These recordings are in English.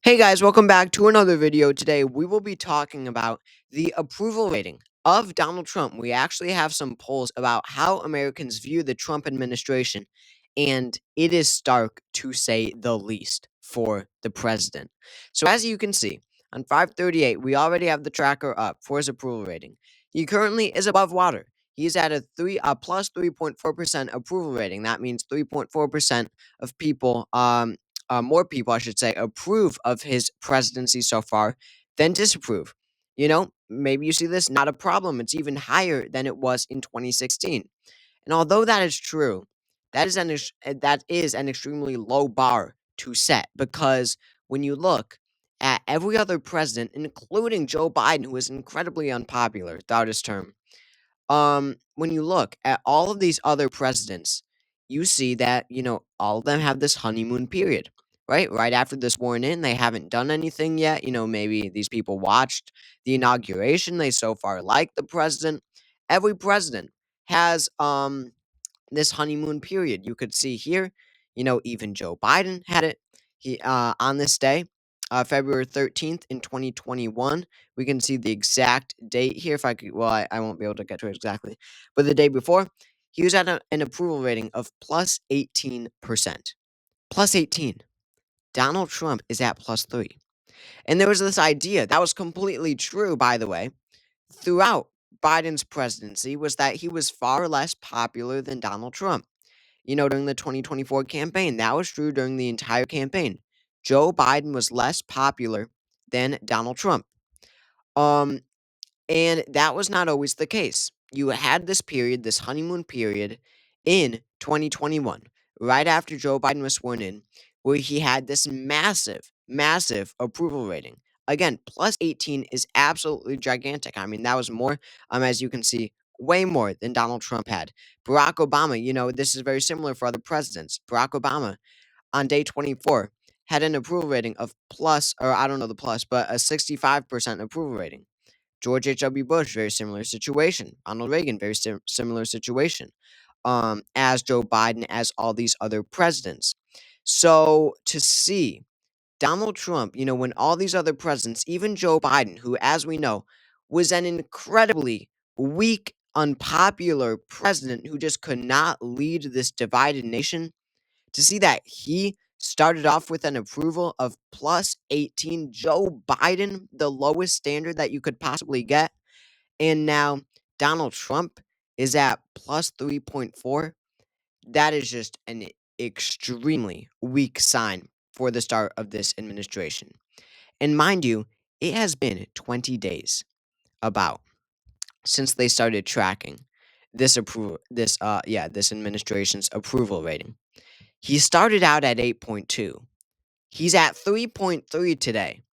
Hey guys, welcome back to another video. Today we will be talking about the approval rating of Donald Trump. We actually have some polls about how Americans view the Trump administration, and it is stark to say the least for the president. So as you can see, on 538, we already have the tracker up for his approval rating. He currently is above water. He's at a plus 3.4% approval rating. That means 3.4% of people more people, I should say, approve of his presidency so far than disapprove. Maybe you see this, not a problem. It's even higher than it was in 2016. And although that is true, that is an extremely low bar to set because when you look at every other president, including Joe Biden, who is incredibly unpopular throughout his term, when you look at all of these other presidents, you see that, all of them have this honeymoon period, right? Right after they're sworn in, they haven't done anything yet. Maybe these people watched the inauguration. They so far like the president. Every president has this honeymoon period. You could see here, even Joe Biden had it. He on this day, February 13th in 2021. We can see the exact date here. If I could, well, I won't be able to get to it exactly, but the day before, he was at an approval rating of plus 18%. Plus 18. Donald Trump is at plus 3. And there was this idea that was completely true, by the way, throughout Biden's presidency was that he was far less popular than Donald Trump. During the 2024 campaign, that was true during the entire campaign. Joe Biden was less popular than Donald Trump. Um, and that was not always the case. You had this period, this honeymoon period in 2021, right after Joe Biden was sworn in, where he had this massive, massive approval rating. Again, plus 18 is absolutely gigantic. I mean, that was more, as you can see, way more than Donald Trump had. Barack Obama, this is very similar for other presidents. Barack Obama, on day 24, had an approval rating of plus, or I don't know the plus, but a 65% approval rating. George H.W. Bush, very similar situation. Ronald Reagan, very similar situation. As Joe Biden, as all these other presidents. So to see Donald Trump, when all these other presidents, even Joe Biden, who, as we know, was an incredibly weak, unpopular president who just could not lead this divided nation, to see that he started off with an approval of plus 18, Joe Biden, the lowest standard that you could possibly get, and now Donald Trump is at plus 3.4. That is just an extremely weak sign for the start of this administration. And mind you, it has been 20 days about since they started tracking this administration's approval rating. He started out at 8.2. He's at 3.3 today.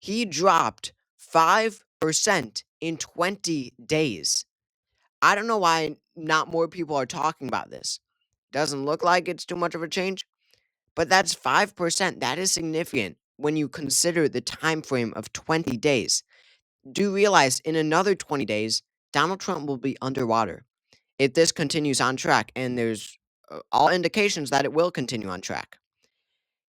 He dropped 5% in 20 days. I don't know why not more people are talking about this. Doesn't look like it's too much of a change, but that's 5%. That is significant when you consider the time frame of 20 days. Do realize in another 20 days, Donald Trump will be underwater if this continues on track, and there's all indications that it will continue on track.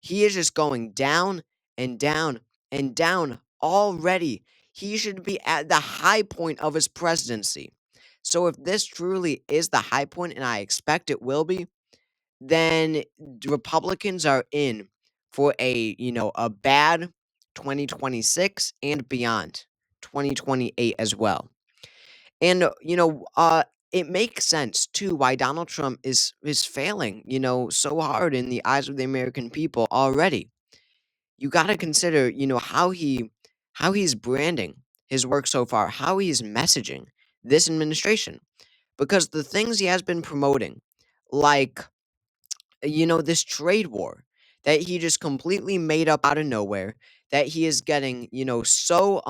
He is just going down and down and down already. He should be at the high point of his presidency. So if this truly is the high point, and I expect it will be, then Republicans are in for a bad 2026 and beyond, 2028 as well. And it makes sense too why Donald Trump is failing, so hard in the eyes of the American people already. You got to consider, how he's branding his work so far, how he's messaging this administration, because the things he has been promoting, like this trade war that he just completely made up out of nowhere, that he is getting, so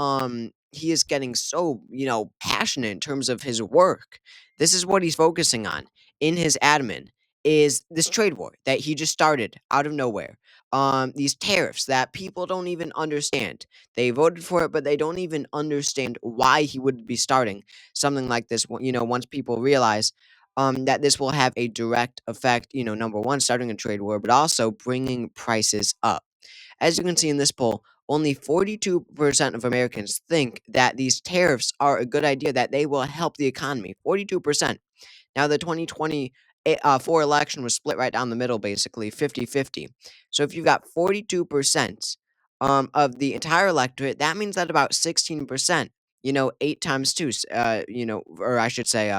passionate in terms of his work. This is what he's focusing on in his admin, is this trade war that he just started out of nowhere. These tariffs that people don't even understand. They voted for it, but they don't even understand why he would be starting something like this. Once people realize that this will have a direct effect, number one, starting a trade war, but also bringing prices up. As you can see in this poll, only 42% of Americans think that these tariffs are a good idea, that they will help the economy. 42%. Now, the 2024 election was split right down the middle, basically 50-50. So if you've got 42% of the entire electorate, that means that about 16%, 8 times 2, or I should say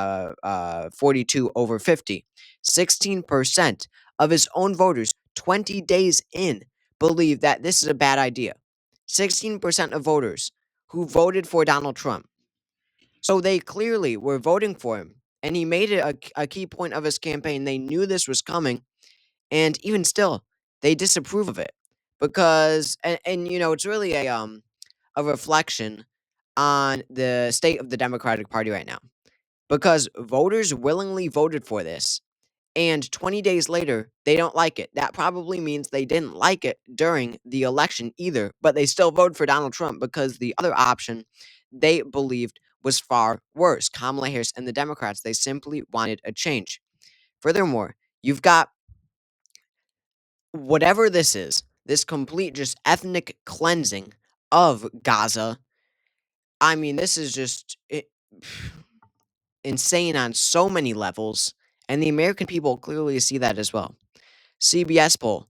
42 over 50, 16% of his own voters 20 days in believe that this is a bad idea. 16% of voters who voted for Donald Trump. So they clearly were voting for him, and he made it a key point of his campaign. They knew this was coming, and even still, they disapprove of it because, it's really a reflection on the state of the Democratic Party right now, because voters willingly voted for this, and 20 days later, they don't like it. That probably means they didn't like it during the election either, but they still voted for Donald Trump because the other option they believed was far worse. Kamala Harris and the Democrats, they simply wanted a change. Furthermore, you've got whatever this is, this complete just ethnic cleansing of Gaza. I mean, this is just insane on so many levels, and the American people clearly see that as well. CBS poll.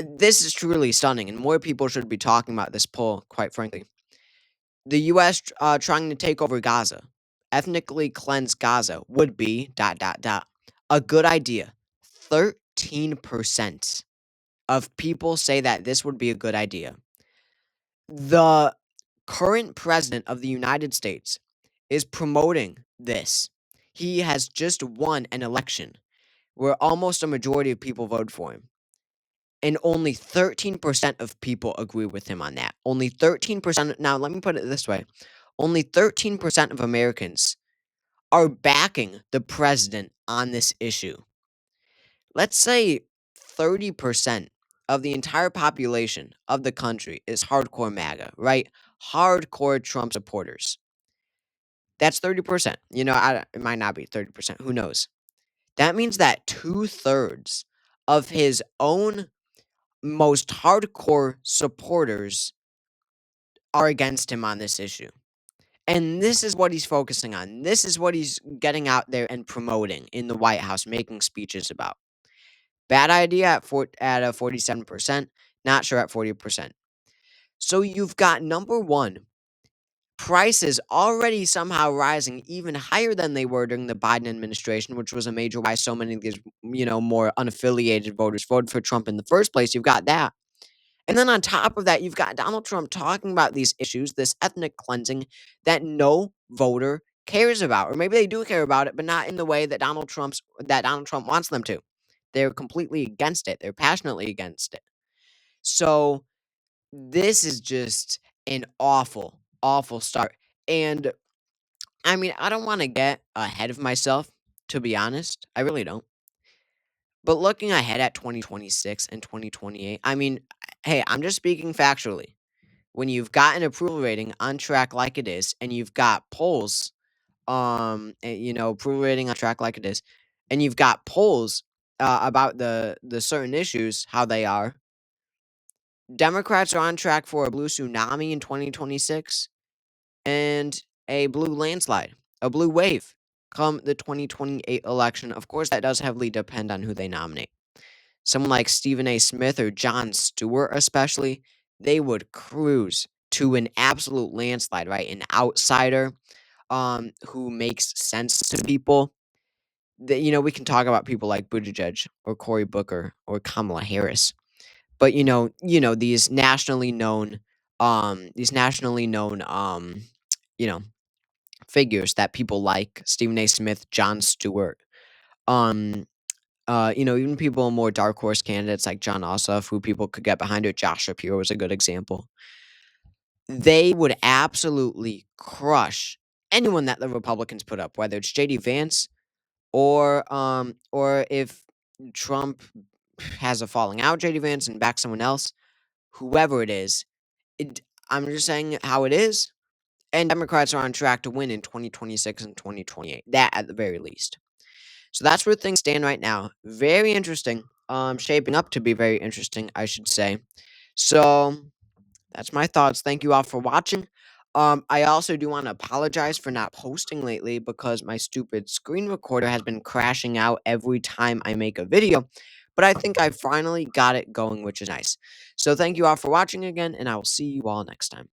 This is truly stunning, and more people should be talking about this poll, quite frankly. The U.S. Trying to take over Gaza, ethnically cleanse Gaza, would be a good idea. 13% of people say that this would be a good idea. The current president of the United States is promoting this. He has just won an election where almost a majority of people voted for him. And only 13% of people agree with him on that. Only 13%. Now, let me put it this way. Only 13% of Americans are backing the president on this issue. Let's say 30% of the entire population of the country is hardcore MAGA, right? Hardcore Trump supporters. That's 30%. It might not be 30%. Who knows? That means that 2/3 of his own most hardcore supporters are against him on this issue. And this is what he's focusing on. This is what he's getting out there and promoting in the White House, making speeches about. Bad idea at 47%, not sure at 40%. So you've got number one, prices already somehow rising even higher than they were during the Biden administration, which was a major why so many of these, more unaffiliated voters voted for Trump in the first place. You've got that. And then on top of that, you've got Donald Trump talking about these issues, this ethnic cleansing that no voter cares about. Or maybe they do care about it, but not in the way that Donald Trump wants them to. They're completely against it. They're passionately against it. So this is just an awful, awful start. And I mean, I don't want to get ahead of myself, to be honest. I really don't. But looking ahead at 2026 and 2028, I mean, hey, I'm just speaking factually. When you've got an approval rating on track like it is, and you've got polls, approval rating on track like it is, and you've got polls about the certain issues, how they are. Democrats are on track for a blue tsunami in 2026 and a blue landslide, a blue wave come the 2028 election. Of course, that does heavily depend on who they nominate. Someone like Stephen A. Smith or Jon Stewart, especially, they would cruise to an absolute landslide, right? An outsider who makes sense to people. We can talk about people like Buttigieg or Cory Booker or Kamala Harris. But these nationally known you know, figures that people like Stephen A. Smith, Jon Stewart, um, even people more dark horse candidates like John Ossoff, who people could get behind, or Josh Shapiro was a good example. They would absolutely crush anyone that the Republicans put up, whether it's JD Vance or if Trump has a falling out, JD Vance, and back someone else, whoever it is. I'm just saying how it is, and Democrats are on track to win in 2026 and 2028. That at the very least. So that's where things stand right now. Very interesting. shaping up to be very interesting, I should say. So that's my thoughts. Thank you all for watching. I also do want to apologize for not posting lately because my stupid screen recorder has been crashing out every time I make a video. But I think I finally got it going, which is nice. So thank you all for watching again, and I will see you all next time.